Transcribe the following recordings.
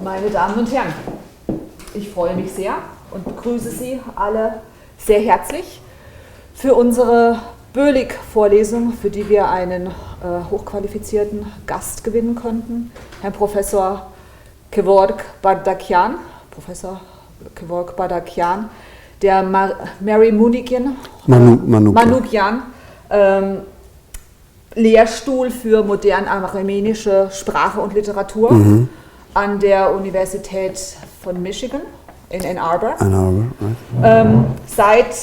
Meine Damen und Herren, ich freue mich sehr und begrüße Sie alle sehr herzlich für unsere Böhlig-Vorlesung, für die wir einen hochqualifizierten Gast gewinnen konnten, Herrn Professor Kevork Bardakjian, Professor Kevork Bardakjian, der Manukyan Lehrstuhl für modern armenische Sprache und Literatur an der Universität von Michigan in Ann Arbor. Seit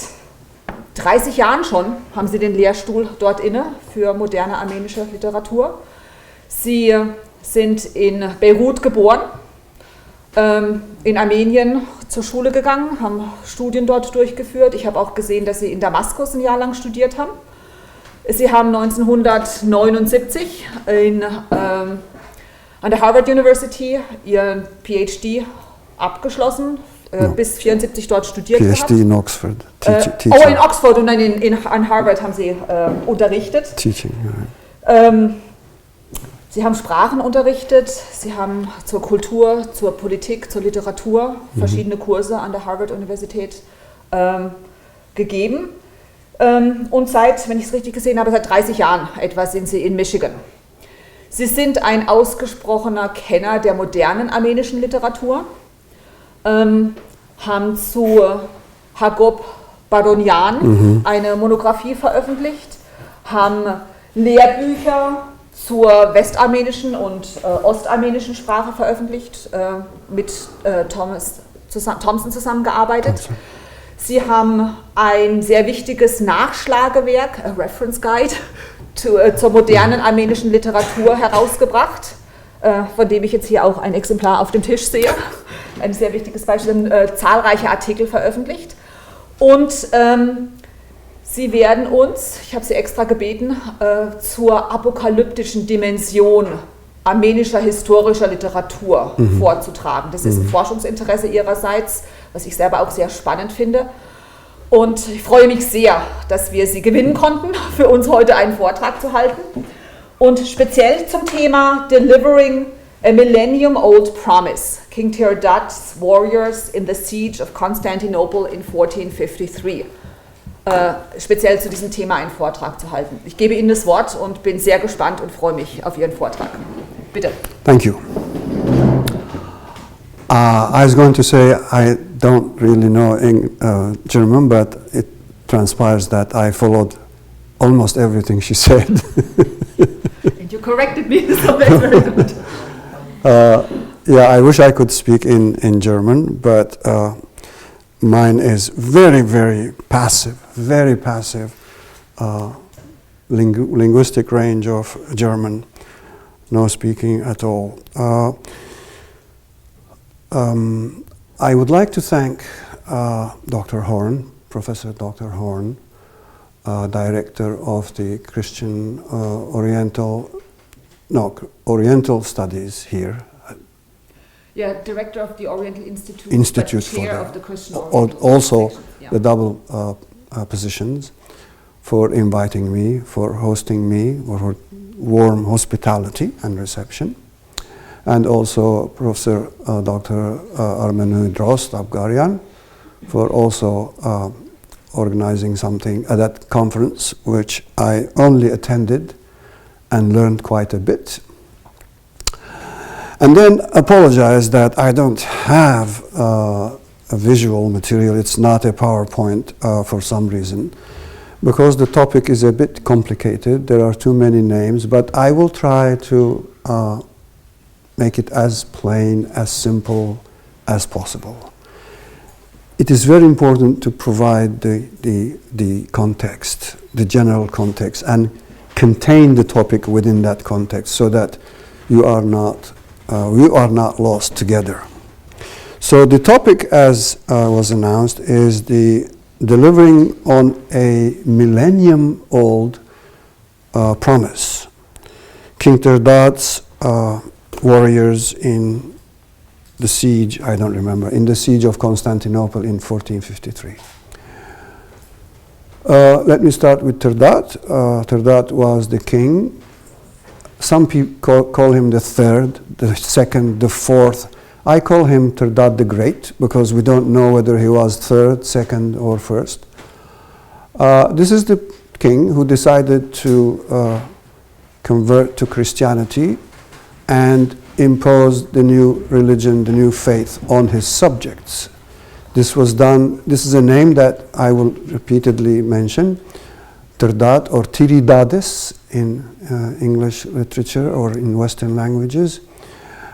30 Jahren schon haben Sie den Lehrstuhl dort inne für moderne armenische Literatur. Sie sind in Beirut geboren, in Armenien zur Schule gegangen, haben Studien dort durchgeführt. Ich habe auch gesehen, dass Sie in Damaskus ein Jahr lang studiert haben. Sie haben 1979 an der Harvard University Ihren PhD abgeschlossen, bis 1974 dort studiert gehabt. PhD in Oxford. In Oxford und dann an Harvard haben Sie unterrichtet. Teaching, right. Sie haben Sprachen unterrichtet, Sie haben zur Kultur, zur Politik, zur Literatur verschiedene Kurse an der Harvard-Universität gegeben. Und seit, wenn ich es richtig gesehen habe, seit 30 Jahren etwa sind Sie in Michigan. Sie sind ein ausgesprochener Kenner der modernen armenischen Literatur, haben zu Kevork Bardakjian eine Monographie veröffentlicht, haben Lehrbücher zur westarmenischen und ostarmenischen Sprache veröffentlicht, mit Thomson zusammengearbeitet. Sie haben ein sehr wichtiges Nachschlagewerk, a Reference Guide, zur modernen armenischen Literatur herausgebracht, von dem ich jetzt hier auch ein Exemplar auf dem Tisch sehe. Ein sehr wichtiges Beispiel, zahlreiche Artikel veröffentlicht. Und Sie werden uns, ich habe Sie extra gebeten, zur apokalyptischen Dimension armenischer historischer Literatur vorzutragen. Das ist ein Forschungsinteresse Ihrerseits, was ich selber auch sehr spannend finde. Und ich freue mich sehr, dass wir Sie gewinnen konnten, für uns heute einen Vortrag zu halten. Und speziell zum Thema Delivering a Millennium-old Promise, King Tradat's Warriors in the Siege of Constantinople in 1453. Speziell zu diesem Thema einen Vortrag zu halten. Ich gebe Ihnen das Wort und bin sehr gespannt und freue mich auf Ihren Vortrag. Bitte. Thank you. I was going to say I don't really know German, but it transpires that I followed almost everything she said. And you corrected me, so that's very good. Yeah, I wish I could speak in German, but mine is very, very passive linguistic range of German, no speaking at all. I would like to thank Dr. Horn, Professor Dr. Horn, Director of the Christian Oriental Studies here. Yeah, Director of the Oriental Institute, Institute but Chair for of the Christian Oriental also section, yeah. The double positions, for inviting me, for hosting me, for warm hospitality and reception. And also Professor Dr. Martin-Luther-Universität for also organizing something at that conference, which I only attended and learned quite a bit. And then apologize that I don't have a visual material. It's not a PowerPoint for some reason, because the topic is a bit complicated. There are too many names, but I will try to make it as plain, as simple as possible. It is very important to provide the context, the general context, and contain the topic within that context so that we are not lost together. So the topic, as was announced, is the delivering on a millennium-old promise. King Tradat's warriors in the siege, I don't remember, in the siege of Constantinople in 1453. Let me start with Trdat. Trdat was the king. Some people call him the third, the second, the fourth. I call him Trdat the Great because we don't know whether he was third, second, or first. This is the king who decided to convert to Christianity and impose the new religion, the new faith on his subjects. This was done, this is a name that I will repeatedly mention, Trdat or Tiridades in English literature or in Western languages.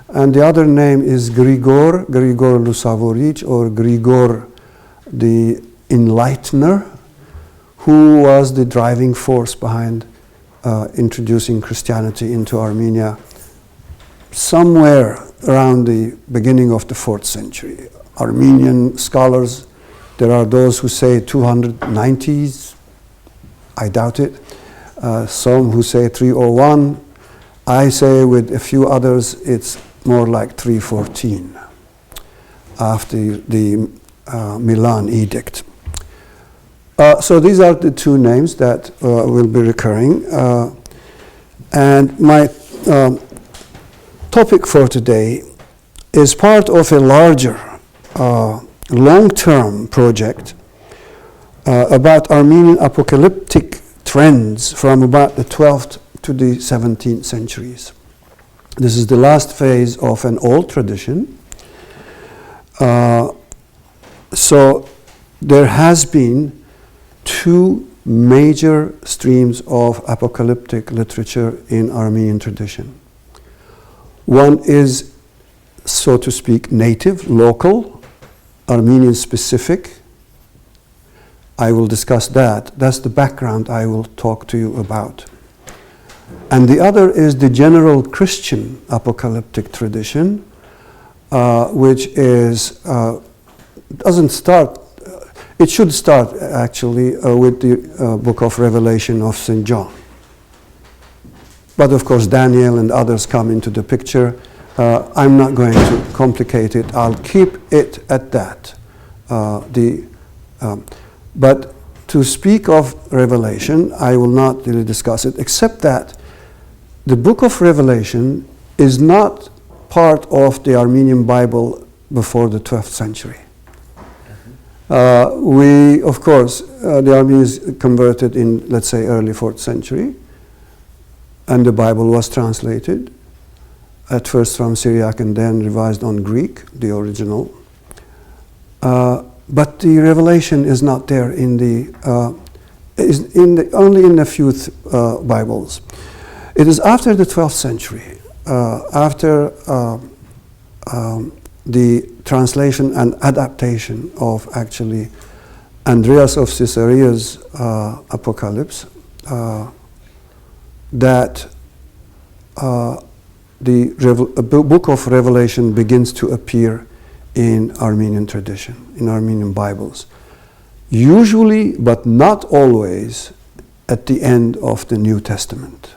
And the other name is Grigor Lusavoric, or Grigor the Enlightener, who was the driving force behind introducing Christianity into Armenia somewhere around the beginning of the 4th century. Armenian scholars, there are those who say 290s, I doubt it. Some who say 301. I say with a few others it's more like 314 after the Milan edict. So these are the two names that will be recurring. And my topic for today is part of a larger long-term project about Armenian apocalyptic trends from about the 12th to the 17th centuries. This is the last phase of an old tradition. So there has been two major streams of apocalyptic literature in Armenian tradition. One is, so to speak, native, local, Armenian specific. I will discuss that. That's the background I will talk to you about. And the other is the general Christian apocalyptic tradition, which is, doesn't start, it should start actually with the book of Revelation of St. John. But of course Daniel and others come into the picture. I'm not going to complicate it. I'll keep it at that. But to speak of Revelation, I will not really discuss it, except that the book of Revelation is not part of the Armenian Bible before the 12th century. We, of course, the Armenians converted in, let's say, early 4th century, and the Bible was translated, at first from Syriac and then revised on Greek, the original. But the revelation is not there in the, only in a few Bibles. It is after the 12th century, after the translation and adaptation of actually Andreas of Caesarea's Apocalypse, that the book of Revelation begins to appear in Armenian tradition, in Armenian Bibles. Usually, but not always, at the end of the New Testament.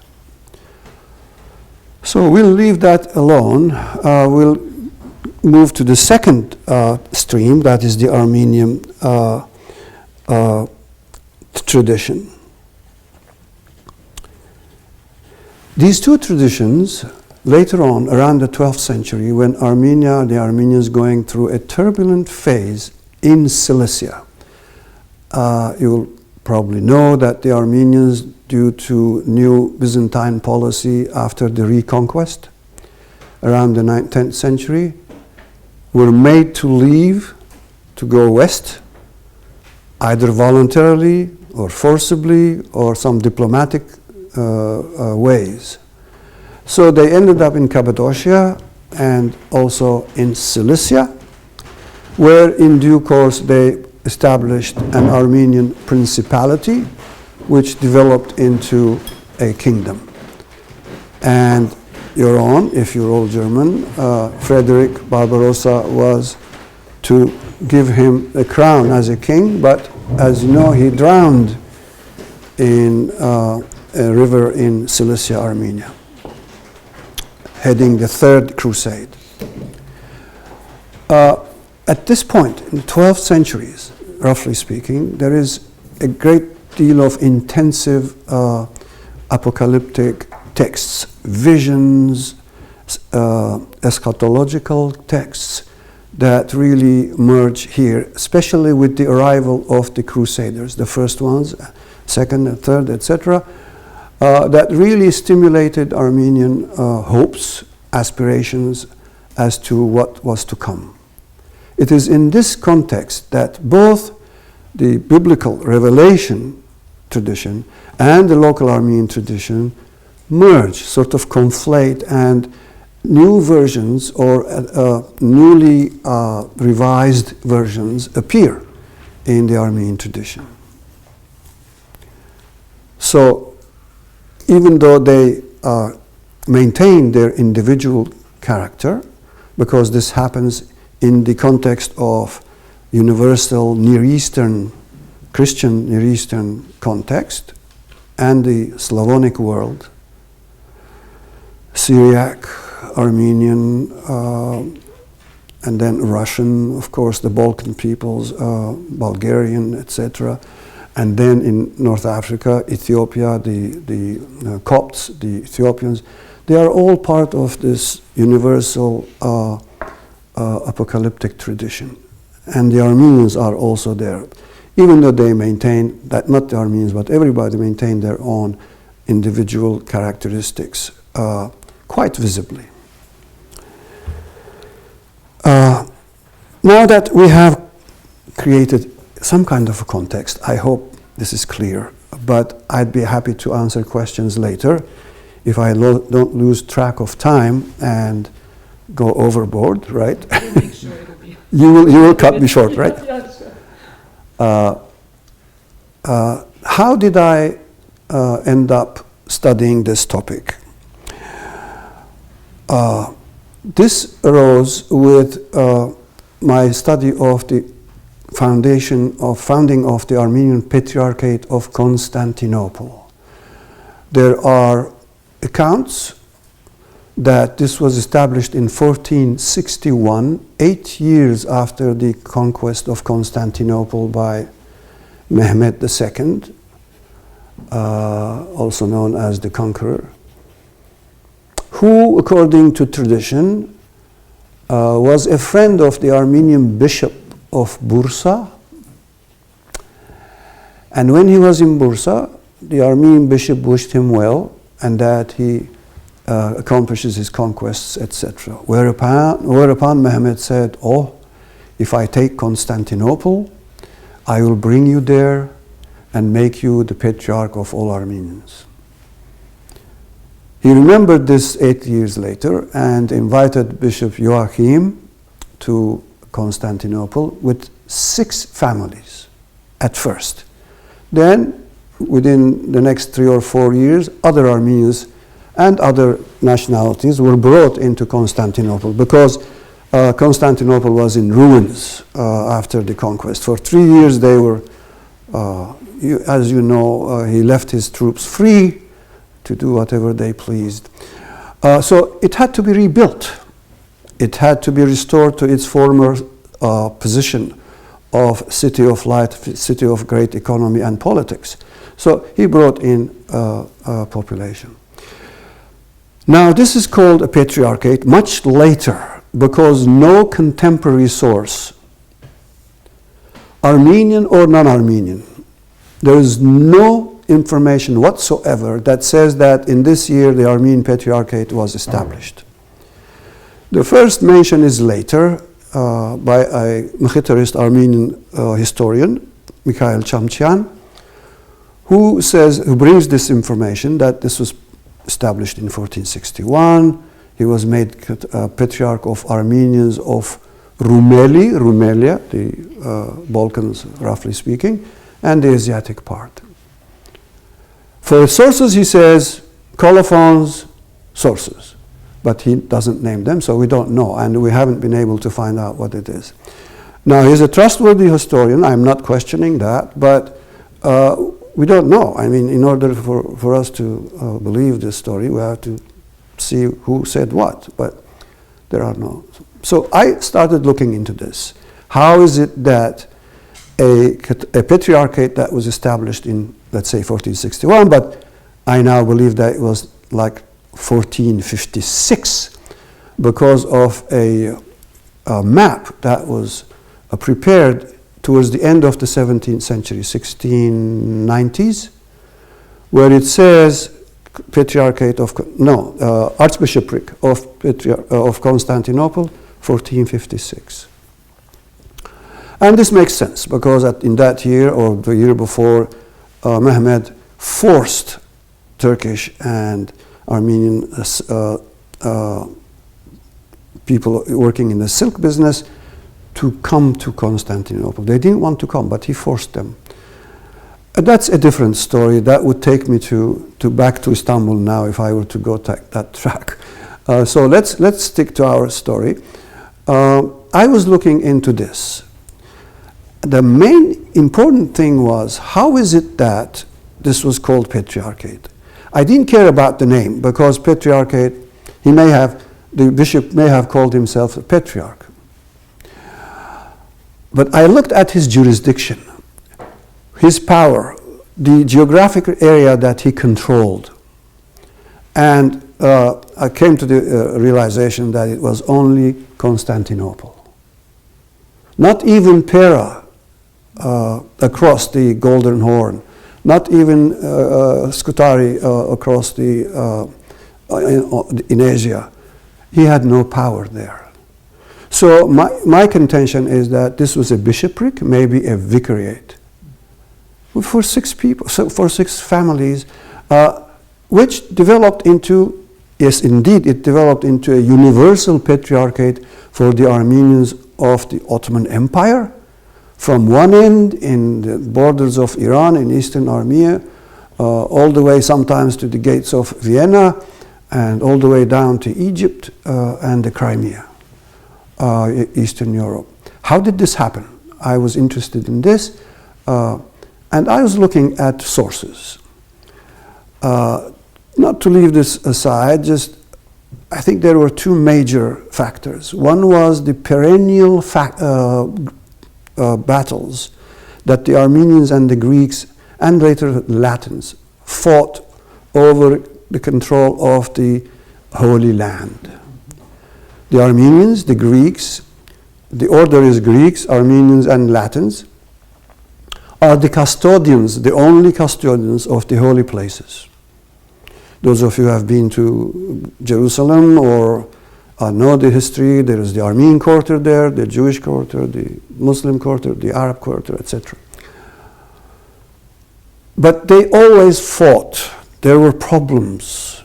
So we'll leave that alone. We'll move to the second stream, that is the Armenian tradition. These two traditions, later on, around the 12th century, when Armenia, the Armenians going through a turbulent phase in Cilicia. You'll probably know that the Armenians, due to new Byzantine policy after the reconquest, around the 10th century, were made to leave, to go west, either voluntarily or forcibly or some diplomatic ways. So they ended up in Cappadocia and also in Cilicia, where in due course they established an Armenian principality, which developed into a kingdom. And your own, if you're all German, Frederick Barbarossa was to give him a crown as a king, but as you know, he drowned in a river in Cilicia, Armenia, heading the Third Crusade. At this point, in the 12th centuries, roughly speaking, there is a great deal of intensive apocalyptic texts, visions, eschatological texts that really merge here, especially with the arrival of the Crusaders, the first ones, second and third, etc., that really stimulated Armenian hopes, aspirations as to what was to come. It is in this context that both the biblical revelation tradition and the local Armenian tradition merge, sort of conflate, and new versions or newly revised versions appear in the Armenian tradition. So even though they maintain their individual character, because this happens in the context of universal Near Eastern, Christian Near Eastern context, and the Slavonic world, Syriac, Armenian, and then Russian, of course, the Balkan peoples, Bulgarian, etc. And then in North Africa, Ethiopia, the Copts, the Ethiopians, they are all part of this universal apocalyptic tradition. And the Armenians are also there, even though they maintain that, not the Armenians, but everybody maintain their own individual characteristics quite visibly. Now that we have created some kind of a context, I hope this is clear, but I'd be happy to answer questions later if I don't lose track of time and go overboard, right? We'll make sure it'll be. You will cut me short, right? Yeah, sure. How did I end up studying this topic? This arose with my study of the founding of the Armenian Patriarchate of Constantinople. There are accounts that this was established in 1461, 8 years after the conquest of Constantinople by Mehmed II, also known as the Conqueror, who, according to tradition, was a friend of the Armenian bishop of Bursa. And when he was in Bursa, the Armenian bishop wished him well and that he accomplishes his conquests, etc. Whereupon Mehmed said, "Oh, if I take Constantinople, I will bring you there and make you the patriarch of all Armenians." He remembered this 8 years later and invited Bishop Joachim to Constantinople with 6 families at first. Then, within the next 3 or 4 years, other Armenians and other nationalities were brought into Constantinople because Constantinople was in ruins after the conquest. For 3 years they were, as you know, he left his troops free to do whatever they pleased. So it had to be rebuilt. It had to be restored to its former position of city of light, city of great economy and politics. So he brought in population. Now this is called a patriarchate much later because no contemporary source, Armenian or non-Armenian, there is no information whatsoever that says that in this year the Armenian Patriarchate was established. The first mention is later by a Mkhitarist Armenian historian, Mikhail Chamchian, who brings this information that this was established in 1461. He was made Patriarch of Armenians of Rumelia, the Balkans roughly speaking, and the Asiatic part. For sources, he says colophons, sources, but he doesn't name them, so we don't know, and we haven't been able to find out what it is. Now, he's a trustworthy historian, I'm not questioning that, but we don't know. I mean, in order for us to believe this story, we have to see who said what, but there are no. So I started looking into this. How is it that a patriarchate that was established in, let's say, 1461, but I now believe that it was like 1456, because of a map that was prepared towards the end of the 17th century, 1690s, where it says Archbishopric of Constantinople, 1456. And this makes sense because in that year or the year before, Mehmed forced Turkish and Armenian people working in the silk business to come to Constantinople. They didn't want to come, but he forced them. That's a different story. That would take me back to Istanbul now if I were to go that track. So let's stick to our story. I was looking into this. The main important thing was, how is it that this was called patriarchate? I didn't care about the name because patriarchate, the bishop may have called himself a patriarch. But I looked at his jurisdiction, his power, the geographic area that he controlled. And I came to the realization that it was only Constantinople. Not even Pera across the Golden Horn, not even Scutari across in Asia. He had no power there. So my contention is that this was a bishopric, maybe a vicariate, for 6 people, for 6 families, which developed into, yes, indeed, it developed into a universal patriarchate for the Armenians of the Ottoman Empire, from one end in the borders of Iran in eastern Armenia, all the way sometimes to the gates of Vienna, and all the way down to Egypt and the Crimea, Eastern Europe. How did this happen? I was interested in this, and I was looking at sources. Not to leave this aside, I think there were 2 major factors. One was the perennial battles that the Armenians and the Greeks and later Latins fought over the control of the Holy Land. The Armenians, the Greeks, the order is Greeks, Armenians, and Latins, are the custodians, the only custodians of the holy places. Those of you who have been to Jerusalem or know the history, there is the Armenian quarter there, the Jewish quarter, the Muslim quarter, the Arab quarter, etc. But they always fought. There were problems.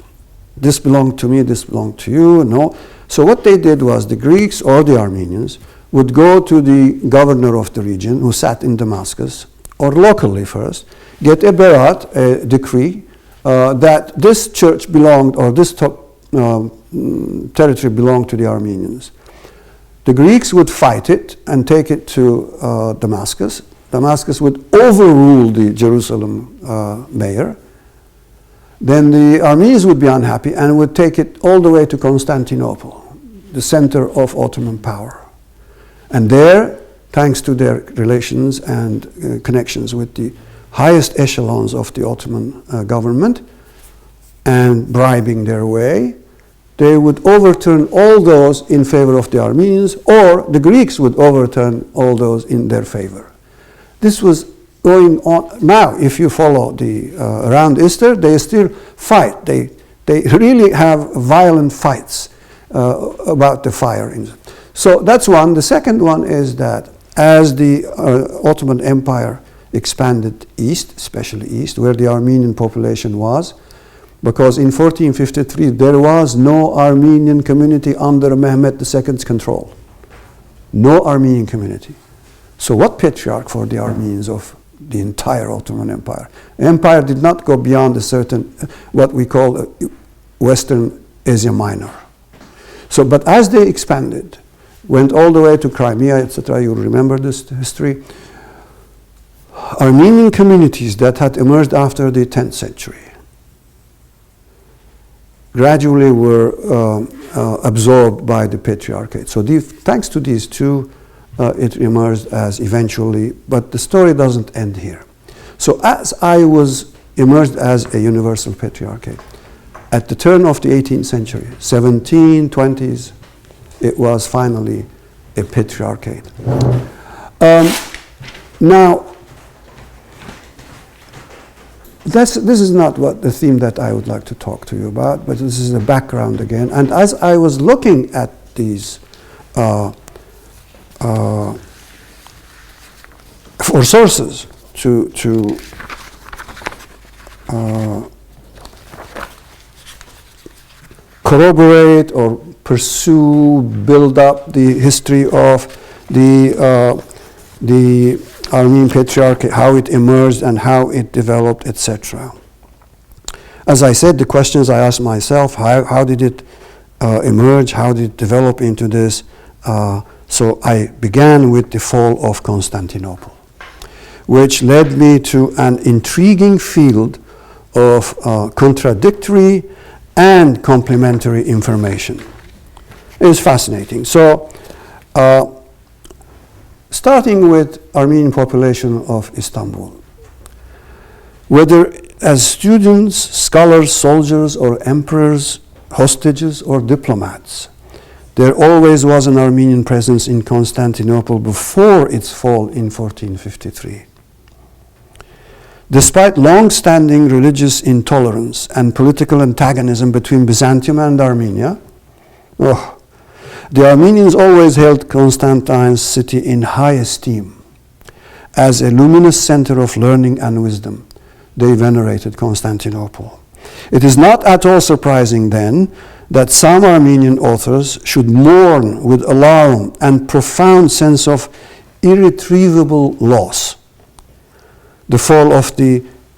This belonged to me, this belonged to you, no. So what they did was the Greeks or the Armenians would go to the governor of the region who sat in Damascus, or locally first, get a berat, a decree, that this church belonged, or this territory belonged to the Armenians. The Greeks would fight it and take it to Damascus. Damascus would overrule the Jerusalem mayor. Then the Armenians would be unhappy and would take it all the way to Constantinople, the center of Ottoman power. And there, thanks to their relations and connections with the highest echelons of the Ottoman government and bribing their way, they would overturn all those in favor of the Armenians, or the Greeks would overturn all those in their favor. This was going on. Now, if you follow around Easter, they still fight. They really have violent fights about the fire. So that's one. The second one is that as the Ottoman Empire expanded east, especially east, where the Armenian population was, because in 1453 there was no Armenian community under Mehmed II's control. No Armenian community. So what patriarch for the Armenians of the entire Ottoman Empire? The empire did not go beyond a certain, what we call Western Asia Minor. So, but as they expanded, went all the way to Crimea, etc., you remember this history, Armenian communities that had emerged after the 10th century gradually were absorbed by the patriarchate. So thanks to these 2, it emerged as eventually, but the story doesn't end here. So as I was emerged as a universal patriarchate, at the turn of the 18th century, 1720s, it was finally a patriarchate. Now, this is not what the theme that I would like to talk to you about, but this is the background again. And as I was looking at these for sources to corroborate or pursue, build up the history of the Armenian Patriarchate, how it emerged and how it developed, etc. As I said, the questions I asked myself, how did it emerge, how did it develop into this? So I began with the fall of Constantinople, which led me to an intriguing field of contradictory and complementary information. It was fascinating. So, starting with Armenian population of Istanbul, whether as students, scholars, soldiers, or emperors, hostages, or diplomats, there always was an Armenian presence in Constantinople before its fall in 1453. Despite long-standing religious intolerance and political antagonism between Byzantium and Armenia, the Armenians always held Constantine's city in high esteem. As a luminous center of learning and wisdom, they venerated Constantinople. It is not at all surprising then that some Armenian authors should mourn with alarm and profound sense of irretrievable loss the fall of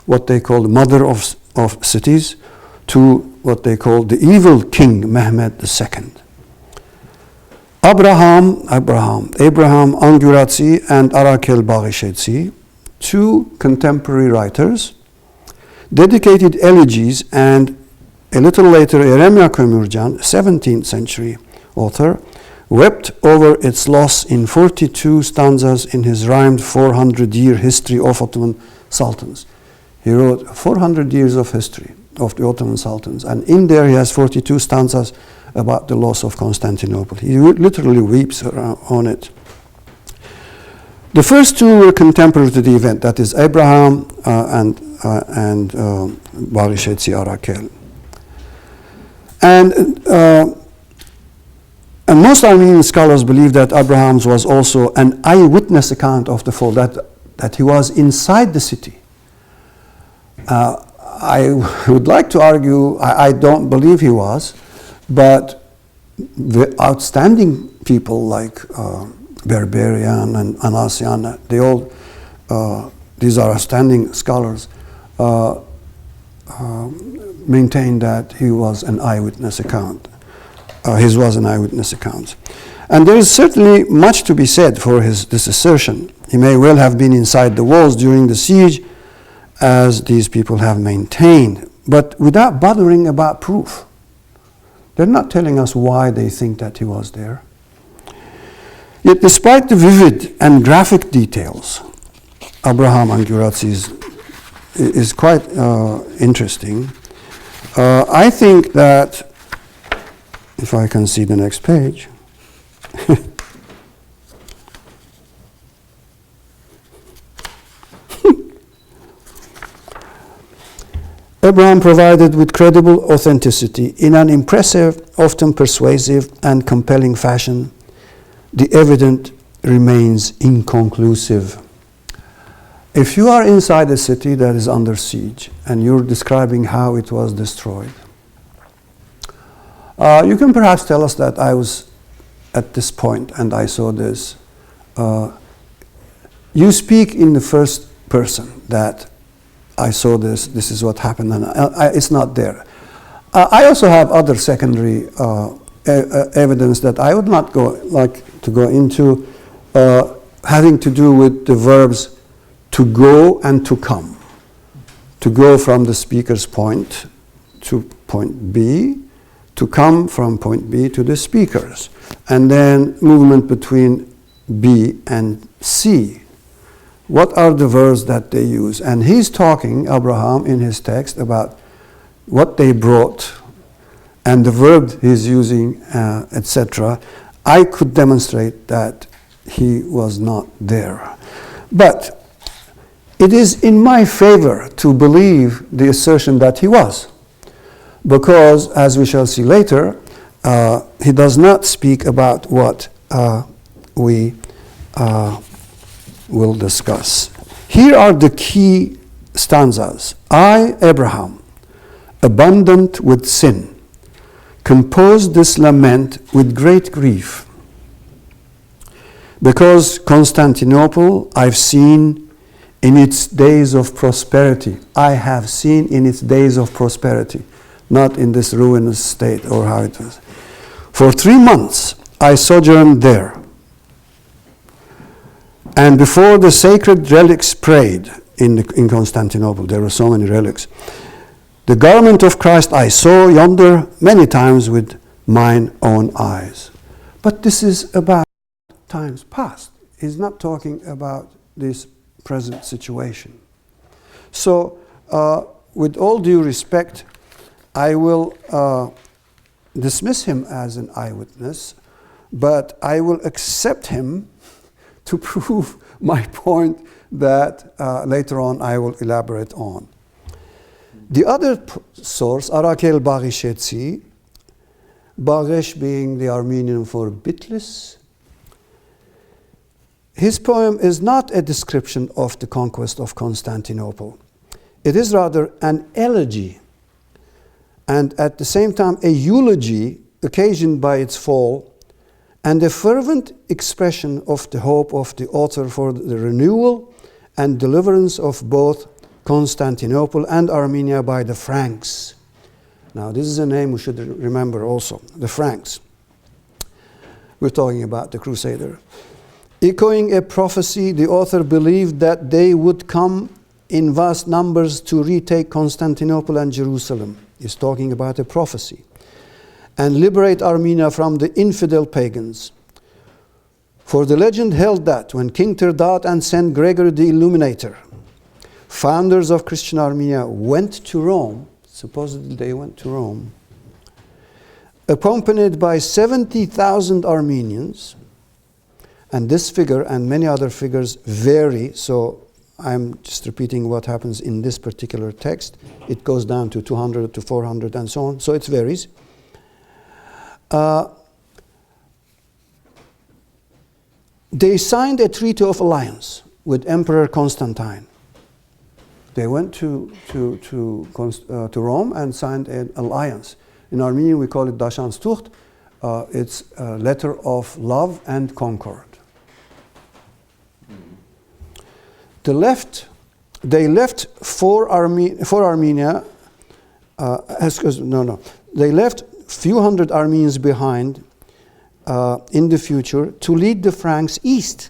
what they call the mother of cities to what they call the evil king Mehmed II. Abraham Anguratsi and Arakel Barishetsi, two contemporary writers, dedicated elegies, and a little later Eremia Kömürcan, 17th century author, wept over its loss in 42 stanzas in his rhymed 400-year history of Ottoman sultans. He wrote 400 years of history of the Ottoman sultans, and in there he has 42 stanzas about the loss of Constantinople. He literally weeps on it. The first two were contemporary to the event, that is Abraham and Barishetsi Arakel. And most Armenian scholars believe that Abraham's was also an eyewitness account of the fall, that he was inside the city. I would like to argue, I don't believe he was, but the outstanding people like Berberian and Anasian, they all, these are outstanding scholars, maintain that he was an eyewitness account. His was an eyewitness account. And there is certainly much to be said for this assertion. He may well have been inside the walls during the siege, as these people have maintained, but without bothering about proof. They're not telling us why they think that he was there. Yet despite the vivid and graphic details, Abraham Anguratsi is quite interesting. I think that, if I can see the next page, Abraham provided with credible authenticity in an impressive, often persuasive and compelling fashion. The evidence remains inconclusive. If you are inside a city that is under siege and you're describing how it was destroyed, you can perhaps tell us that I was at this point and I saw this. You speak in the first person that I saw this, this is what happened, and it's not there. I also have other secondary evidence that I would not like to go into, having to do with the verbs to go and to come. To go from the speaker's point to point B, to come from point B to the speakers, and then movement between B and C. What are the verbs that they use? And he's talking, Abraham, in his text about what they brought, and the verb he's using, etc., I could demonstrate that he was not there. But it is in my favor to believe the assertion that he was, because, as we shall see later, he does not speak about what we will discuss. Here are the key stanzas. I, Abraham, abundant with sin, composed this lament with great grief, because Constantinople I've seen in its days of prosperity. I have seen in its days of prosperity, not in this ruinous state or how it was. For 3 months I sojourned there, and before the sacred relics prayed in Constantinople. There were so many relics. The garment of Christ I saw yonder many times with mine own eyes. But this is about times past. He's not talking about this present situation. So, with all due respect, I will dismiss him as an eyewitness, but I will accept him to prove my point that later on I will elaborate on. The other source, Arakel Barishetsi, Baresh being the Armenian for bitless, his poem is not a description of the conquest of Constantinople. It is rather an elegy, and at the same time a eulogy occasioned by its fall, and a fervent expression of the hope of the author for the renewal and deliverance of both Constantinople and Armenia by the Franks. Now, this is a name we should remember also, the Franks. We're talking about the Crusader. Echoing a prophecy, the author believed that they would come in vast numbers to retake Constantinople and Jerusalem. He's talking about a prophecy. And liberate Armenia from the infidel pagans. For the legend held that when King Trdat and Saint Gregory the Illuminator, founders of Christian Armenia, went to Rome, supposedly they went to Rome, accompanied by 70,000 Armenians, and this figure and many other figures vary, so I'm just repeating what happens in this particular text. It goes down to 200 to 400 and so on, so it varies. They signed a treaty of alliance with Emperor Constantine. They went to Rome and signed an alliance. In Armenian we call it Dashanstucht. It's a letter of love and concord. They left for Armenia. They left few hundred Armenians behind in the future to lead the Franks east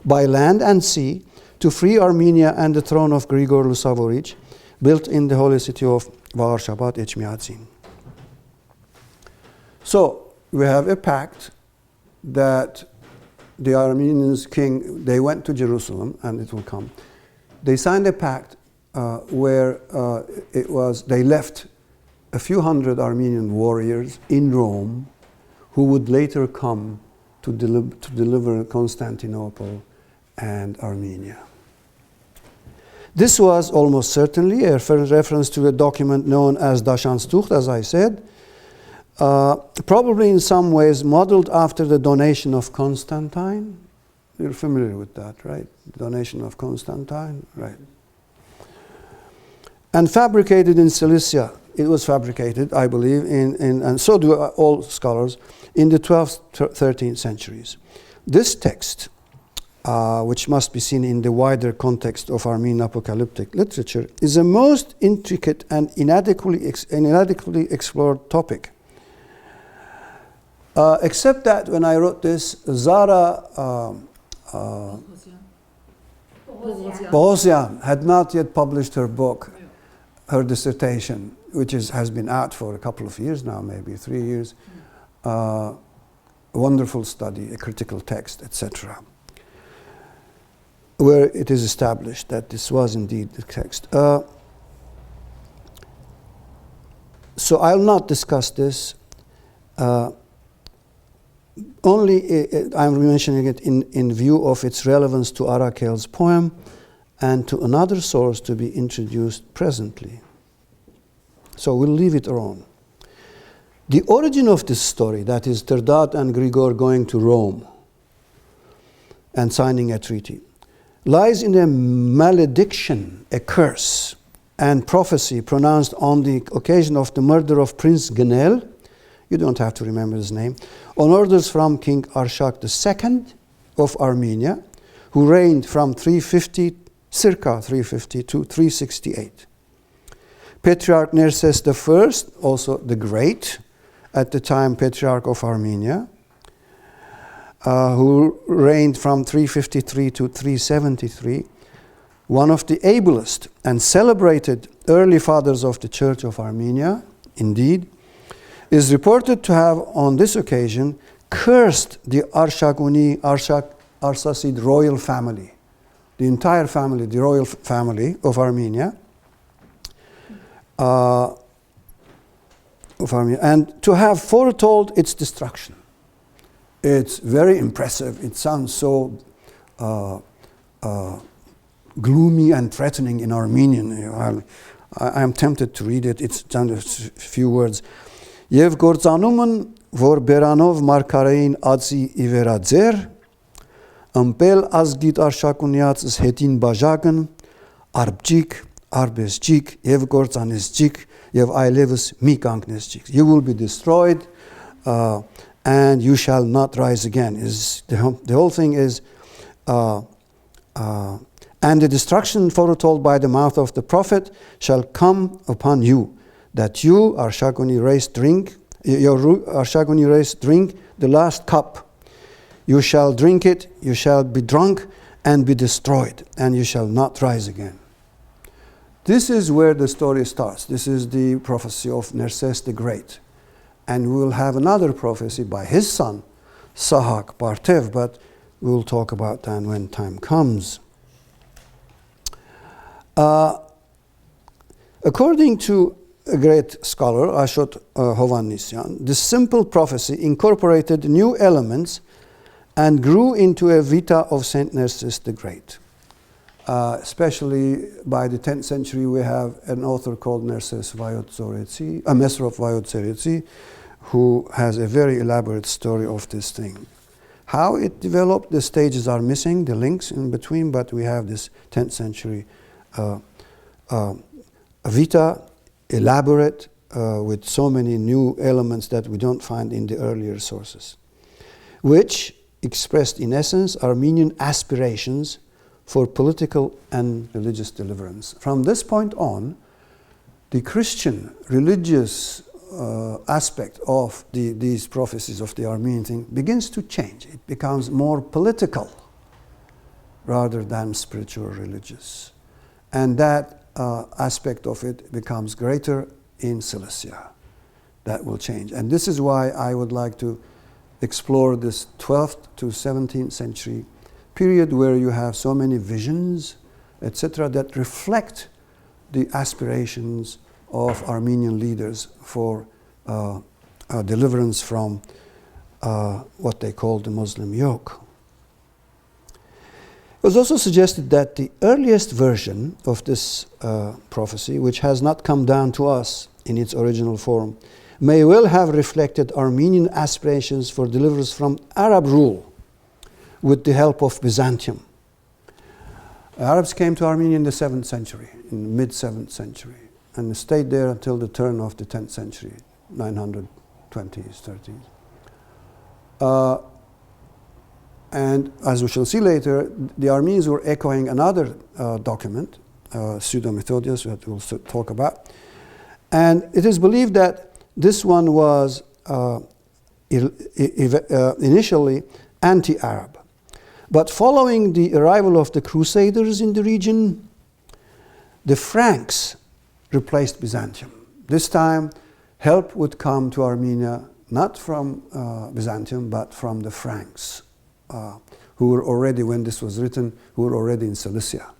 by land and sea to free Armenia and the throne of Grigor Lusavoric, built in the holy city of Varshabat Echmiadzin. So we have a pact that the Armenians king, they went to Jerusalem, and it will come. They signed a pact where they left a few hundred Armenian warriors in Rome who would later come to deliver Constantinople and Armenia. This was almost certainly a reference to a document known as Dashanstucht, as I said, probably in some ways modeled after the donation of Constantine. You're familiar with that, right? Donation of Constantine, right? And fabricated in Cilicia. It was fabricated, I believe, and so do all scholars, in the 12th, 13th centuries. This text, which must be seen in the wider context of Armenian apocalyptic literature, is a most intricate and inadequately explored topic. Except that when I wrote this, Zara Bohosian had not yet published her book, her dissertation, which has been out for a couple of years now, maybe 3 years. A wonderful study, a critical text, etc., where it is established that this was indeed the text. So I'll not discuss this. Only I'm mentioning it in view of its relevance to Arakel's poem and to another source to be introduced presently. So we'll leave it alone. The origin of this story, that is Trdat and Grigor going to Rome and signing a treaty, lies in a malediction, a curse, and prophecy pronounced on the occasion of the murder of Prince Genel, you don't have to remember his name, on orders from King Arshak II of Armenia, who reigned from circa 350 to 368. Patriarch Nerses I, also the Great, at the time Patriarch of Armenia, who reigned from 353 to 373, one of the ablest and celebrated early fathers of the Church of Armenia, indeed, is reported to have on this occasion cursed the Arsacid royal family, the entire family, the royal family of Armenia, and to have foretold its destruction. It's very impressive. It sounds so gloomy and threatening in Armenian. I'm tempted to read it. It's done a few words. Եվ գործանումն, որ բերանով մարգարեին ածի իվերաձեր, ըմպել ազգիտ արշակունյացս հետին բաժակն, արբջիկ, արբեսջիկ, և գործանեսջիկ, և այլևս մի կանգնեսջիկ. You will be destroyed, and you shall not rise again. The whole thing is, and the destruction foretold by the mouth of the prophet shall come upon you, that you, Arshakuni race, drink the last cup. You shall drink it, you shall be drunk and be destroyed, and you shall not rise again. This is where the story starts. This is the prophecy of Nerses the Great. And we will have another prophecy by his son, Sahak Partev, but we will talk about that when time comes. According to a great scholar, Ashot Hovhannisyan, this simple prophecy incorporated new elements and grew into a vita of Saint Nerses the Great. Especially by the 10th century, we have an author called Nerses Vayotzoretsi, Mesrov Vayotzoretsi, who has a very elaborate story of this thing. How it developed, the stages are missing, the links in between, but we have this 10th century vita, elaborate, with so many new elements that we don't find in the earlier sources, which expressed in essence Armenian aspirations for political and religious deliverance. From this point on, the Christian religious aspect of these prophecies of the Armenian thing begins to change. It becomes more political rather than spiritual religious. And that aspect of it becomes greater in Cilicia. That will change. And this is why I would like to explore this 12th to 17th century period where you have so many visions, etc., that reflect the aspirations of Armenian leaders for deliverance from what they call the Muslim yoke. It was also suggested that the earliest version of this prophecy, which has not come down to us in its original form, may well have reflected Armenian aspirations for deliverance from Arab rule with the help of Byzantium. Arabs came to Armenia in the 7th century, in the mid-7th century, and stayed there until the turn of the 10th century, 920s, 30s. And as we shall see later, the Armenians were echoing another document, Pseudo-Methodius, that we'll talk about. And it is believed that this one was initially anti-Arab. But following the arrival of the Crusaders in the region, the Franks replaced Byzantium. This time, help would come to Armenia not from Byzantium, but from the Franks, who were already, when this was written, who were already in Cilicia.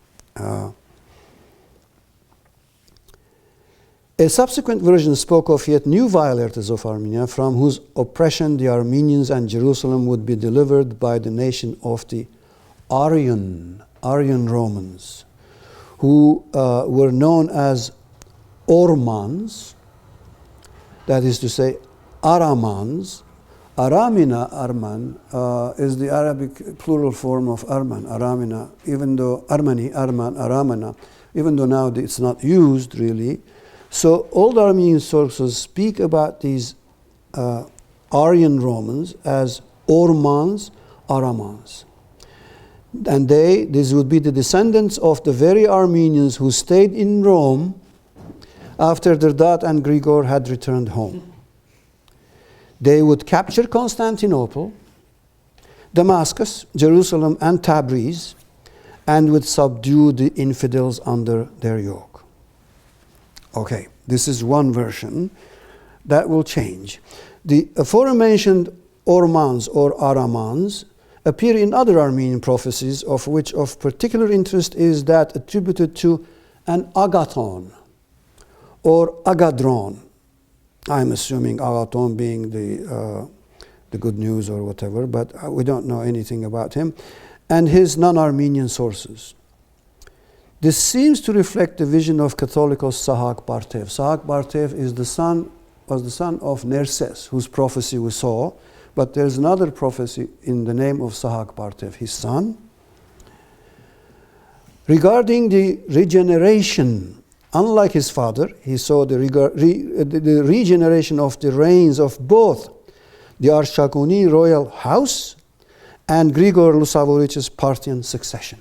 A subsequent version spoke of yet new violators of Armenia, from whose oppression the Armenians and Jerusalem would be delivered by the nation of the Aryan Romans, who were known as Ormans, that is to say, Aramans. Aramina, Arman, is the Arabic plural form of Arman, Aramina, even though Armani, Arman, Aramana, even though now it's not used really. So old Armenian sources speak about these Aryan Romans as Ormans, Aramans. And these would be the descendants of the very Armenians who stayed in Rome after Trdat and Grigor had returned home. They would capture Constantinople, Damascus, Jerusalem, and Tabriz, and would subdue the infidels under their yoke. Okay, this is one version that will change. The aforementioned Ormans or Aramans appear in other Armenian prophecies, of which of particular interest is that attributed to an Agathon or Agadron. I'm assuming Agathon being the good news or whatever, but we don't know anything about him, and his non-Armenian sources. This seems to reflect the vision of Catholicos Sahak Bartev. Sahak Bartev was the son of Nerses, whose prophecy we saw, but there's another prophecy in the name of Sahak Bartev, his son, regarding the regeneration. Unlike his father, he saw the regeneration of the reigns of both the Arshakuni royal house and Grigor Lusavorich's Parthian succession.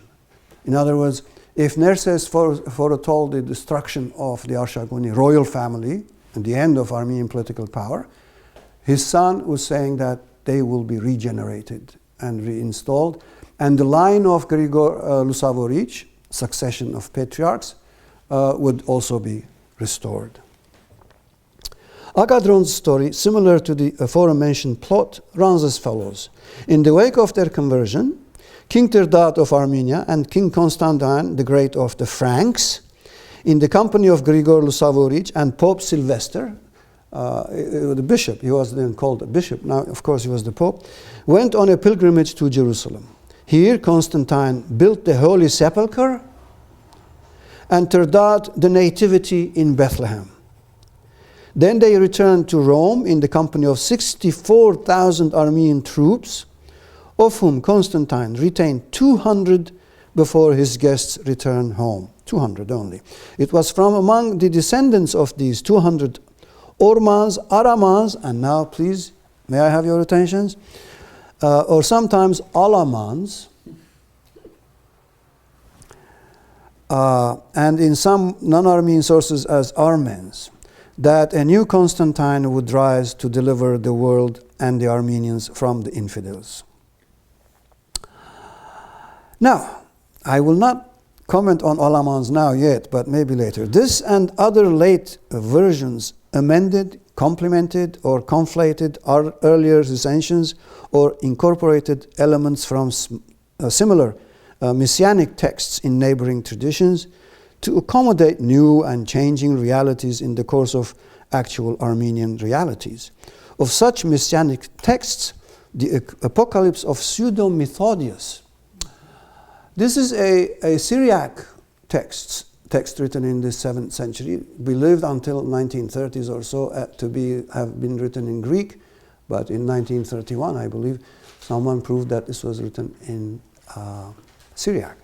In other words, if Nerses foretold the destruction of the Arshakuni royal family and the end of Armenian political power, his son was saying that they will be regenerated and reinstalled. And the line of Grigor Lusavorich, succession of patriarchs, would also be restored. Agadron's story, similar to the aforementioned plot, runs as follows. In the wake of their conversion, King Trdat of Armenia and King Constantine the Great of the Franks, in the company of Grigor Lusavorich and Pope Sylvester, the bishop, he was then called a bishop, now of course he was the Pope, went on a pilgrimage to Jerusalem. Here Constantine built the Holy Sepulchre, and Trdat the Nativity in Bethlehem. Then they returned to Rome in the company of 64,000 Armenian troops, of whom Constantine retained 200 before his guests returned home. 200 only. It was from among the descendants of these 200 Ormans, Aramans, and now please, may I have your attentions, or sometimes Alamans, and in some non-Armenian sources as Armens, that a new Constantine would rise to deliver the world and the Armenians from the infidels. Now, I will not comment on Alamans now yet, but maybe later. This and other late versions amended, complemented, or conflated our earlier recensions or incorporated elements from similar messianic texts in neighboring traditions to accommodate new and changing realities in the course of actual Armenian realities. Of such messianic texts, the Apocalypse of Pseudo-Methodius. This is a Syriac text written in the 7th century, believed until 1930s or so have been written in Greek, but in 1931, I believe, someone proved that this was written in Syriac.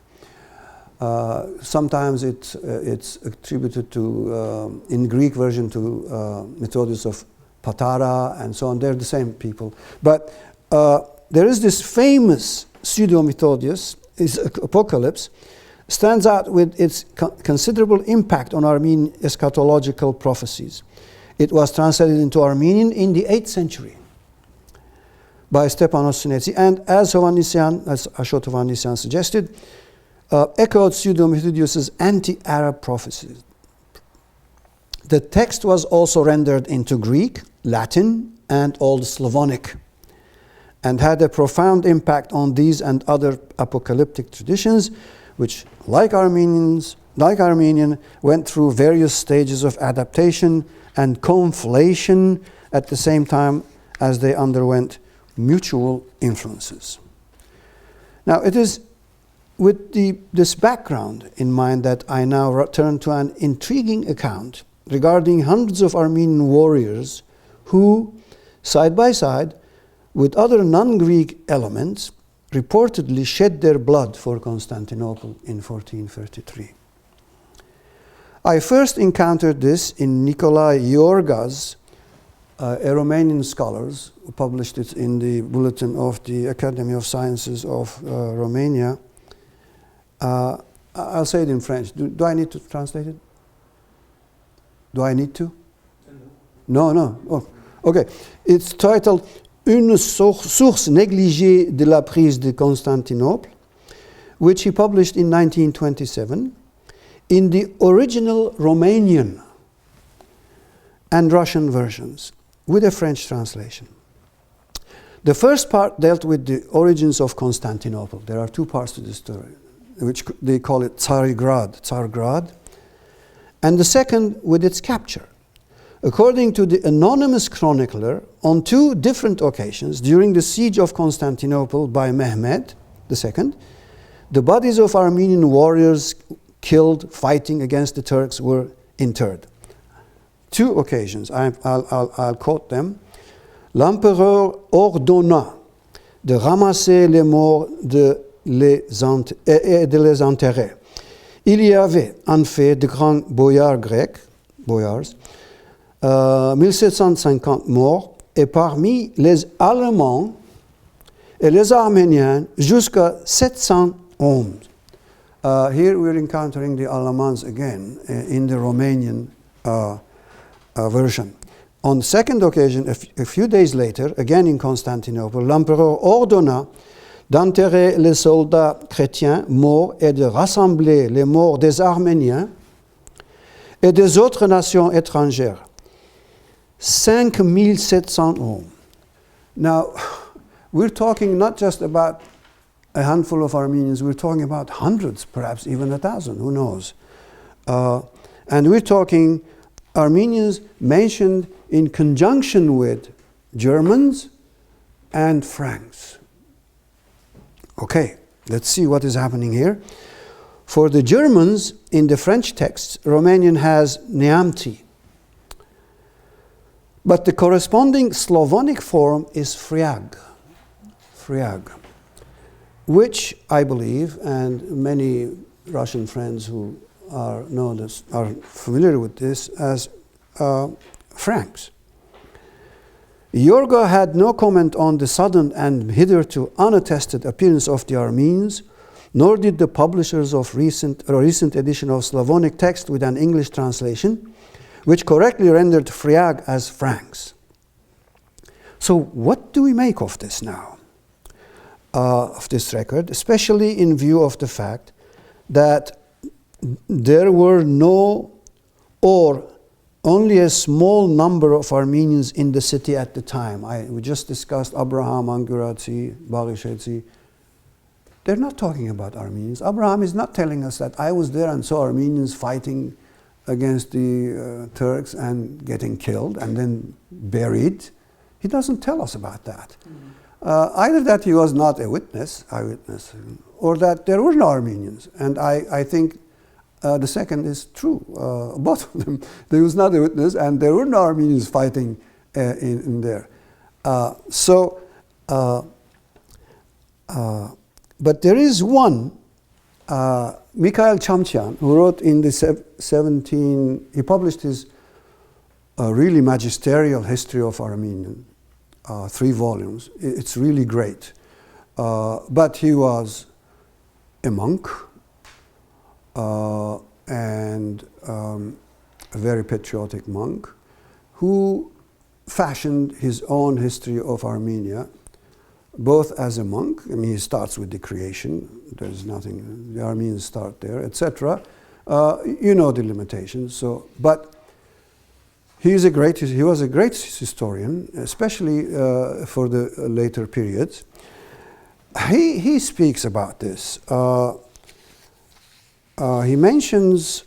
Sometimes it's attributed to, in Greek version, to Methodius of Patara and so on. They're the same people. But there is this famous Pseudo-Methodius, his Apocalypse, stands out with its considerable impact on Armenian eschatological prophecies. It was translated into Armenian in the 8th century by Stepanos Sinetsi, and as Ashot Hovhannisyan suggested, echoed Pseudo-Methodius's anti-Arab prophecies. The text was also rendered into Greek, Latin, and Old Slavonic, and had a profound impact on these and other apocalyptic traditions, which, like Armenians, like Armenian, went through various stages of adaptation and conflation at the same time as they underwent mutual influences. Now, it is with this background in mind that I now turn to an intriguing account regarding hundreds of Armenian warriors who, side by side with other non-Greek elements, reportedly shed their blood for Constantinople in 1433. I first encountered this in Nicolae Iorga's, a Romanian scholar who published it in the Bulletin of the Academy of Sciences of Romania. I'll say it in French. Do I need to translate it? Do I need to? No. Oh, okay. It's titled Une source négligée de la prise de Constantinople, which he published in 1927 in the original Romanian and Russian versions, with a French translation. The first part dealt with the origins of Constantinople. There are two parts to the story, which they call it Tsargrad, and the second with its capture. According to the anonymous chronicler, on two different occasions during the siege of Constantinople by Mehmed II, the bodies of Armenian warriors killed fighting against the Turks were interred. Two occasions, I'll quote them. L'empereur ordonna de ramasser les morts et de les enterrer. Il y avait en fait de grands boyards grecs, 1750 morts, et parmi les Allemands et les Arméniens jusqu'à 700 hommes. Here we're encountering the Alamans again in the Romanian version. On the second occasion, a few days later, again in Constantinople, l'empereur ordonna d'enterrer les soldats chrétiens morts et de rassembler les morts des Arméniens et des autres nations étrangères. 5700 hommes. Now, we're talking not just about a handful of Armenians, we're talking about hundreds, perhaps even 1,000, who knows. And we're talking Armenians mentioned in conjunction with Germans and Franks. Okay, let's see what is happening here. For the Germans, in the French texts, Romanian has neamti. But the corresponding Slavonic form is friag, which I believe, and many Russian friends who are familiar with this as Franks. Iorga had no comment on the sudden and hitherto unattested appearance of the Armenes, nor did the publishers of recent edition of Slavonic text with an English translation, which correctly rendered Friag as Franks. So what do we make of this now, of this record, especially in view of the fact that there were no or only a small number of Armenians in the city at the time? We just discussed Abraham, Anguratsi, Barishetsi. They're not talking about Armenians. Abraham is not telling us that I was there and saw Armenians fighting against the Turks and getting killed and then buried. He doesn't tell us about that. Either that he was not eyewitness, or that there were no Armenians. And I think the second is true. Both of them. There was not a witness, and there were no Armenians fighting in there. But there is one, Mikhail Chamchian, who wrote in the he published his really magisterial history of Armenian, 3 volumes. It's really great. But he was a monk, and a very patriotic monk who fashioned his own history of Armenia, both as a monk. I mean, he starts with the creation. There's nothing, the Armenians start there, etc. You know the limitations. So, but he was a great historian, especially for the later periods. He speaks about this. he mentions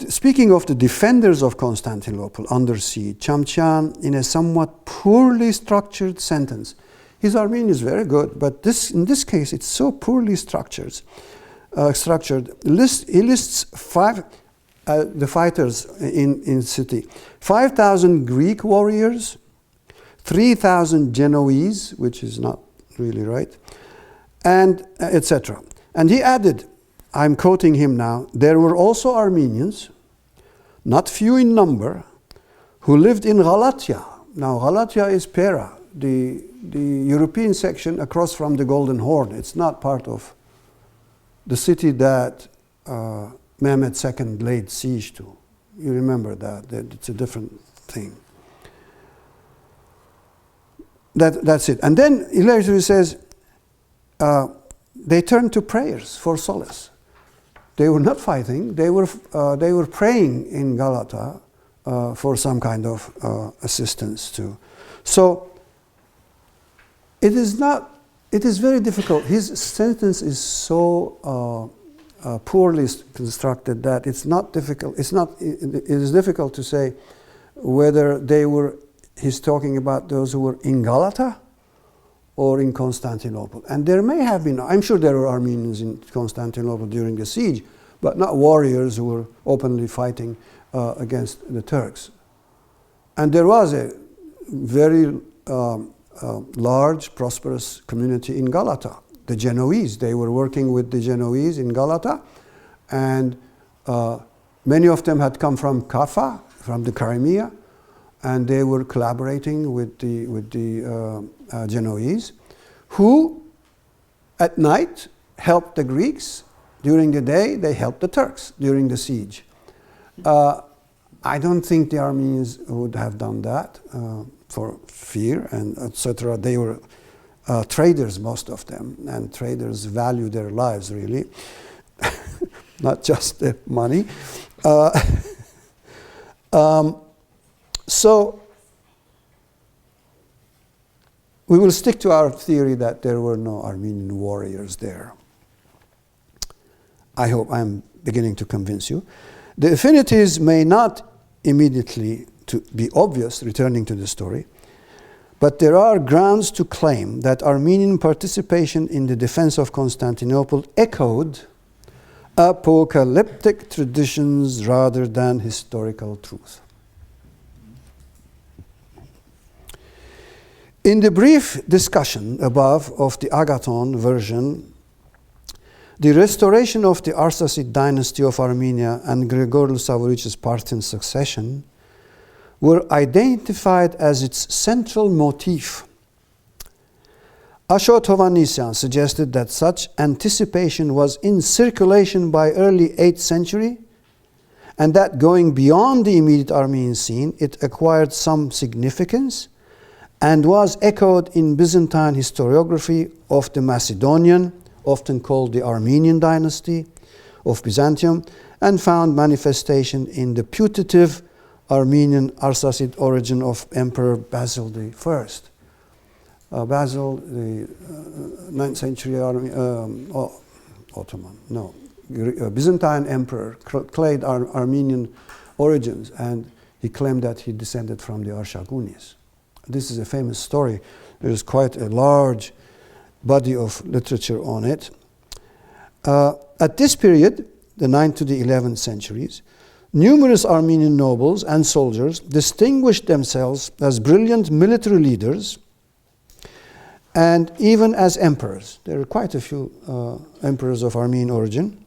speaking of the defenders of Constantinople under siege, Chamchian, in a somewhat poorly structured sentence. His Armenian is very good, but in this case, it's so poorly structured. He lists the fighters in the city: 5,000 Greek warriors, 3,000 Genoese, which is not really right, and etc. And he added, I'm quoting him now, there were also Armenians, not few in number, who lived in Galatia. Now, Galatia is Pera, the European section across from the Golden Horn. It's not part of the city that Mehmed II laid siege to. You remember that it's a different thing. That's it. And then later he says, they turned to prayers for solace. They were not fighting. They were praying in Galata for some kind of assistance too. So it is very difficult. His sentence is so poorly constructed that it is difficult to say whether he's talking about those who were in Galata or in Constantinople. And there may have been, I'm sure there were Armenians in Constantinople during the siege, but not warriors who were openly fighting against the Turks. And there was a very large, prosperous community in Galata. The Genoese, they were working with the Genoese in Galata, and many of them had come from Kaffa, from the Crimea, and they were collaborating with the Genoese, who at night helped the Greeks. During the day, they helped the Turks during the siege. I don't think the Armenians would have done that for fear and etc. They were traders, most of them, and traders value their lives, really, not just the money. So we will stick to our theory that there were no Armenian warriors there. I hope I'm beginning to convince you. The affinities may not immediately be obvious, returning to the story, but there are grounds to claim that Armenian participation in the defense of Constantinople echoed apocalyptic traditions rather than historical truth. In the brief discussion above of the Agathon version, the restoration of the Arsacid dynasty of Armenia and Grigorul Savoric's Parthian succession were identified as its central motif. Ashot Hovhannisyan suggested that such anticipation was in circulation by early 8th century, and that going beyond the immediate Armenian scene, it acquired some significance and was echoed in Byzantine historiography of the Macedonian, often called the Armenian dynasty of Byzantium, and found manifestation in the putative Armenian Arsacid origin of Emperor Basil I. Basil, the 9th century Byzantine emperor, claimed Armenian origins, and he claimed that he descended from the Arshagunis. This is a famous story. There is quite a large body of literature on it. At this period, the 9th to the 11th centuries, numerous Armenian nobles and soldiers distinguished themselves as brilliant military leaders and even as emperors. There are quite a few emperors of Armenian origin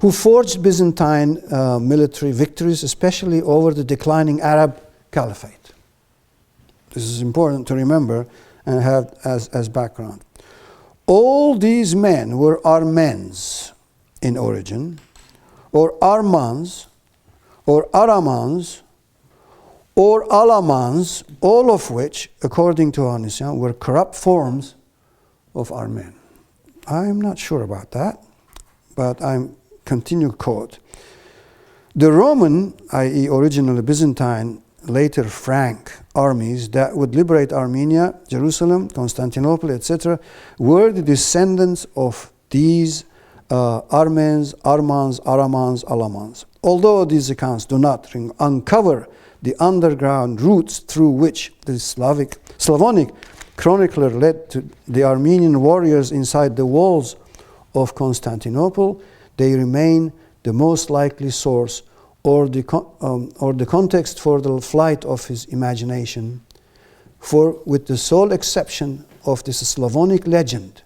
who forged Byzantine military victories, especially over the declining Arab Caliphate. This is important to remember and have as background. All these men were Armens in origin, or Armans, or Aramans, or Alamans, all of which, according to Hovhannisyan, were corrupt forms of Armen. I'm not sure about that, but I'm continue quote. The Roman, i.e. originally Byzantine, later Frank armies that would liberate Armenia, Jerusalem, Constantinople, etc., were the descendants of these Armens, Armans, Aramans, Alamans. Although these accounts do not uncover the underground routes through which the Slavonic chronicler led to the Armenian warriors inside the walls of Constantinople, they remain the most likely source or the context for the flight of his imagination. For with the sole exception of this Slavonic legend,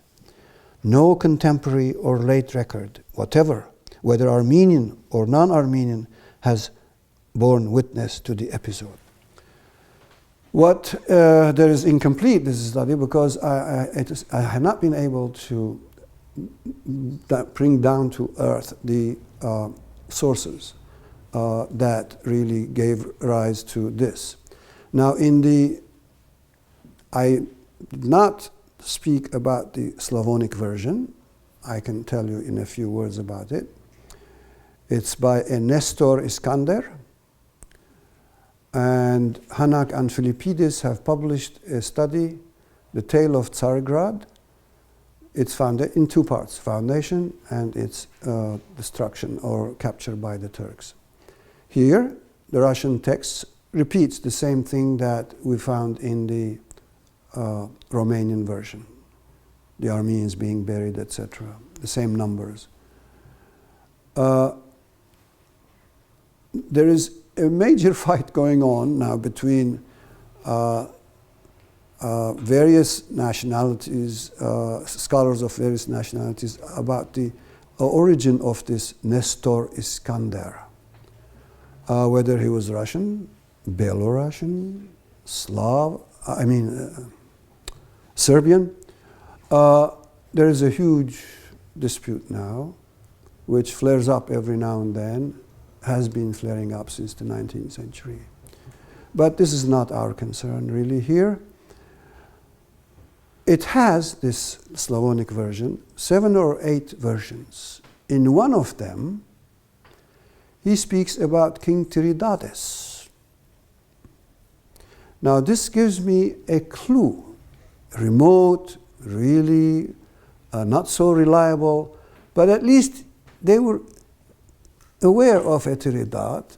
no contemporary or late record, whatever, whether Armenian or non-Armenian, has borne witness to the episode. What there is incomplete this study because I have not been able to bring down to earth the sources that really gave rise to this. Now, I did not speak about the Slavonic version. I can tell you in a few words about it. It's by a Nestor Iskander, and Hanak and Philippides have published a study, The Tale of Tsargrad. It's found in two parts, foundation and its destruction or capture by the Turks. Here, the Russian text repeats the same thing that we found in the Romanian version, the Armenians being buried, etc., the same numbers. There is a major fight going on now between various nationalities, scholars of various nationalities, about the origin of this Nestor Iskander. Whether he was Russian, Belarusian, Slav, Serbian. There is a huge dispute now, which flares up every now and then, has been flaring up since the 19th century. But this is not our concern really here. It has, this Slavonic version, 7 or 8 versions. In one of them, he speaks about King Trdat. Now this gives me a clue, remote, really not so reliable, but at least they were aware of a Trdat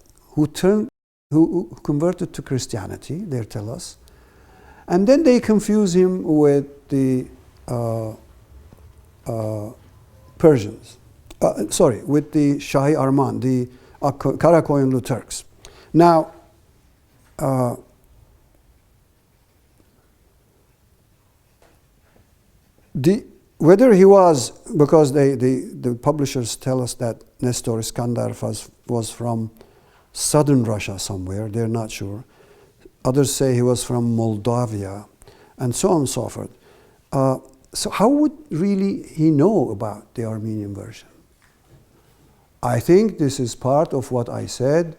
who converted to Christianity, they tell us, and then they confuse him with the Persians, with the Shahi Arman, the Karakoyunlu Turks. Now, whether he was, because the publishers tell us that Nestor Iskander was from southern Russia somewhere, they're not sure. Others say he was from Moldavia, and so on and so forth. So how would really he know about the Armenian version? I think this is part of what I said.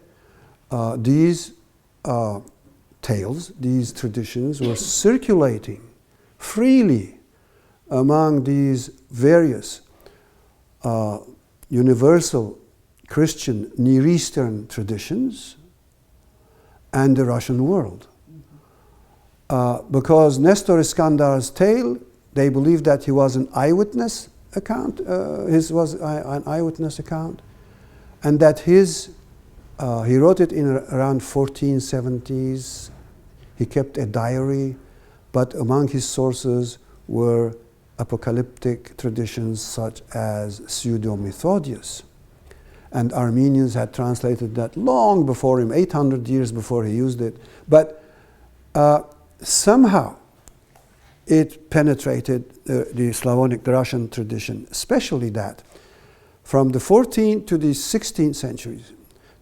These tales, these traditions were circulating freely among these various universal Christian Near Eastern traditions and the Russian world. Because Nestor Iskandar's tale, they believe that he was an eyewitness account, his was an eyewitness account, and that he wrote it in around 1470s. He kept a diary, but among his sources were apocalyptic traditions such as Pseudo-Methodius. And Armenians had translated that long before him, 800 years before he used it. But somehow it penetrated the Slavonic, the Russian tradition, especially that from the 14th to the 16th centuries,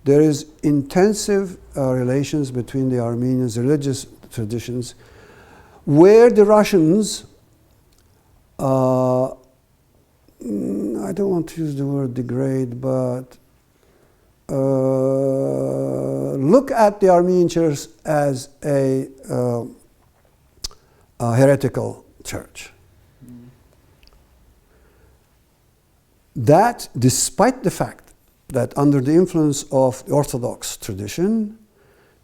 there is intensive relations between the Armenians' religious traditions, where the Russians, I don't want to use the word degrade, but look at the Armenian church as a heretical church. That, despite the fact that under the influence of the Orthodox tradition,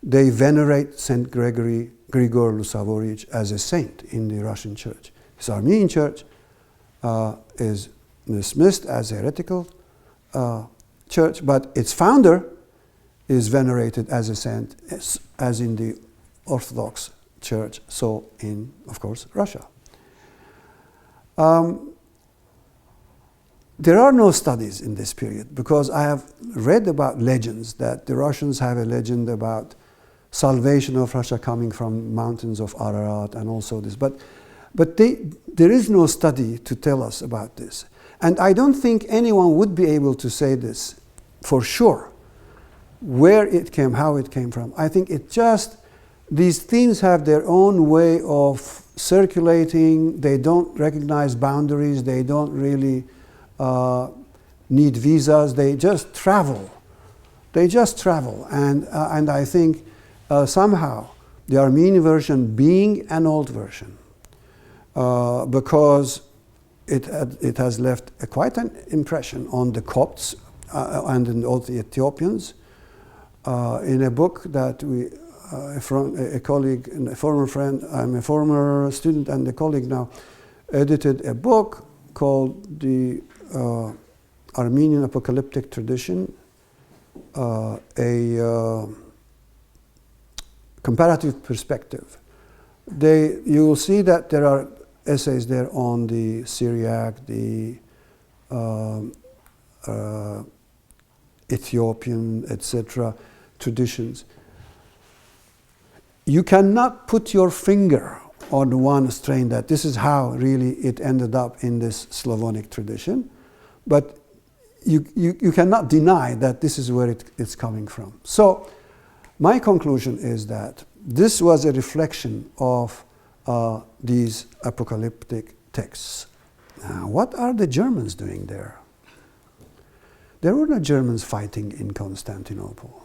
they venerate Saint Grigor Lusavorich as a saint in the Russian church. His Armenian church is dismissed as a heretical church, but its founder is venerated as a saint, as in the Orthodox Church, so in, of course, Russia. There are no studies in this period because I have read about legends that the Russians have a legend about salvation of Russia coming from mountains of Ararat and also this, but there is no study to tell us about this. And I don't think anyone would be able to say this for sure, where it came, how it came from. I think it just, these themes have their own way of circulating. They don't recognize boundaries. They don't really need visas. They just travel. They just travel. And I think somehow the Armenian version being an old version, because it has left quite an impression on the Copts and in all the Ethiopians. In a book that a colleague, a former friend, I'm a former student and a colleague now, edited a book called The Armenian Apocalyptic Tradition, a comparative perspective. You will see that there are essays there on the Syriac, the Ethiopian, etc. traditions. You cannot put your finger on one strain that this is how really it ended up in this Slavonic tradition, but you cannot deny that this is where it's coming from. So my conclusion is that this was a reflection of these apocalyptic texts. Now, what are the Germans doing there? There were no Germans fighting in Constantinople.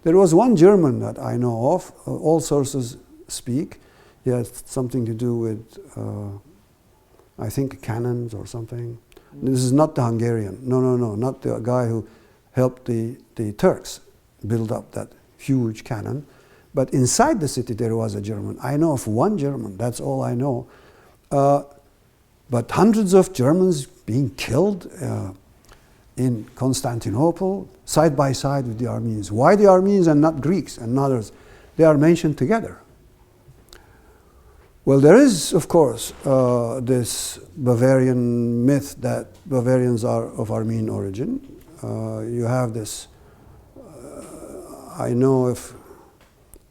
There was one German that I know of, all sources speak. He had something to do with, I think, cannons or something. This is not the Hungarian. No, not the guy who helped the Turks build up that huge cannon. But inside the city there was a German. I know of one German, that's all I know. But hundreds of Germans being killed in Constantinople, side by side with the Armenians. Why the Armenians and not Greeks and others? They are mentioned together. Well, there is, of course, this Bavarian myth that Bavarians are of Armenian origin. You have this, I know if,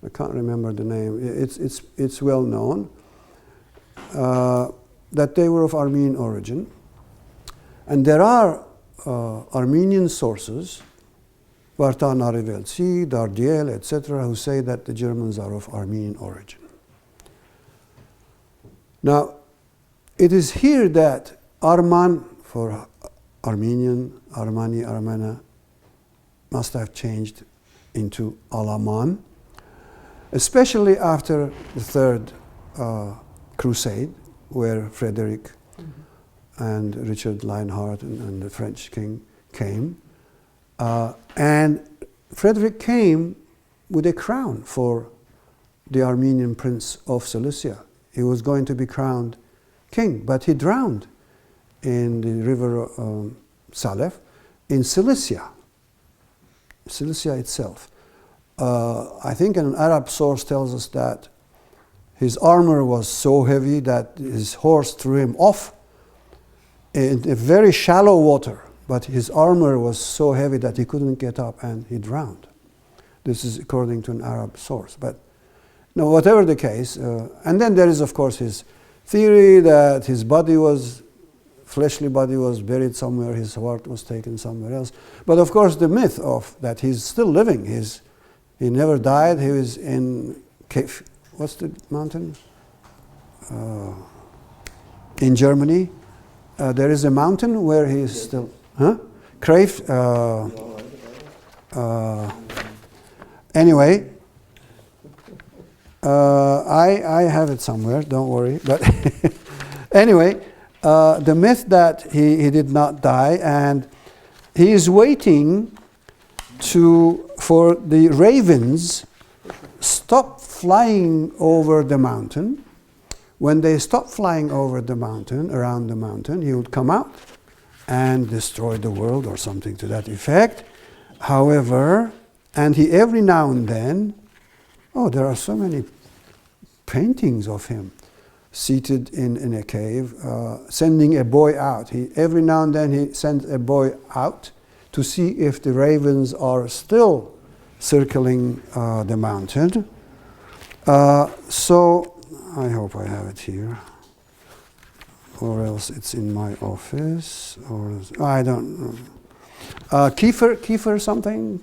I can't remember the name, it's well known, that they were of Armenian origin. And there are Armenian sources, Vartan Ariveltsi, Dardiel, etc., who say that the Germans are of Armenian origin. Now, it is here that Arman, for Armenian, Armani, Armena, must have changed into Alaman, especially after the Third Crusade, where Frederick and Richard Lionheart and the French king came. And Frederick came with a crown for the Armenian prince of Cilicia. He was going to be crowned king, but he drowned in the river Salef in Cilicia itself. I think an Arab source tells us that his armor was so heavy that his horse threw him off in a very shallow water, but his armor was so heavy that he couldn't get up and he drowned. This is according to an Arab source. But no, whatever the case, and then there is, of course, his theory that his fleshly body was buried somewhere, his heart was taken somewhere else. But of course, the myth of that he's still living, he never died, he was in what's the mountain? In Germany. There is a mountain where he is still, Crave. Anyway, I have it somewhere, don't worry. But anyway, the myth that he did not die, and he is waiting for the ravens stop flying over the mountain. When they stop flying over the mountain, around the mountain, he would come out and destroy the world or something to that effect. However, and he every now and then, there are so many paintings of him seated in a cave, sending a boy out. Every now and then he sends a boy out to see if the ravens are still circling the mountain. So I hope I have it here, or else it's in my office, or I don't know. Kiefer something?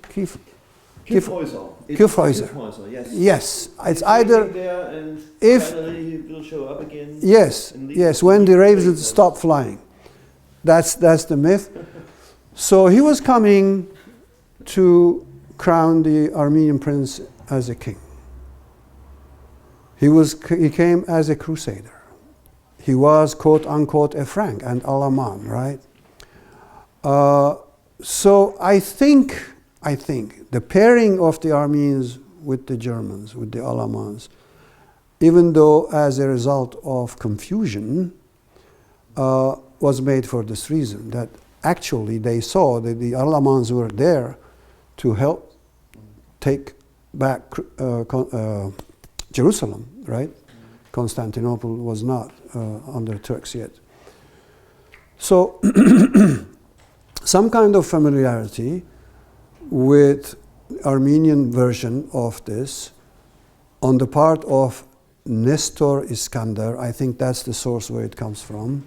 Kyffhäuser, yes. Yes, it's either there and if finally he will show up again. Yes, when the ravens stop flying. That's the myth. So he was coming to crown the Armenian prince as a king. He came as a crusader. He was, quote unquote, a Frank and Alaman, right? So I think the pairing of the Armenians with the Germans, with the Alamans, even though as a result of confusion, was made for this reason, that actually they saw that the Alamans were there to help take back Jerusalem, right? Constantinople was not under Turks yet. So some kind of familiarity with Armenian version of this on the part of Nestor Iskander, I think that's the source where it comes from,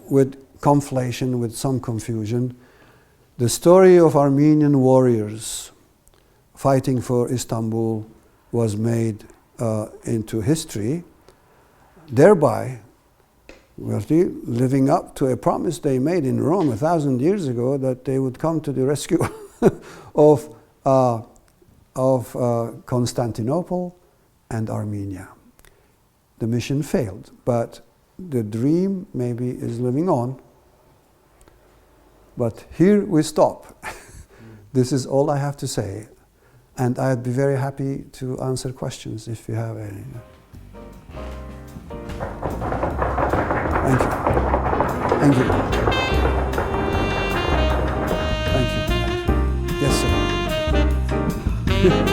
with conflation, with some confusion. The story of Armenian warriors fighting for Istanbul was made into history, thereby living up to a promise they made in Rome 1,000 years ago that they would come to the rescue of Constantinople and Armenia. The mission failed, but the dream maybe is living on. But here we stop. This is all I have to say. And I'd be very happy to answer questions if you have any. Thank you. Thank you. Thank you. Yes, sir.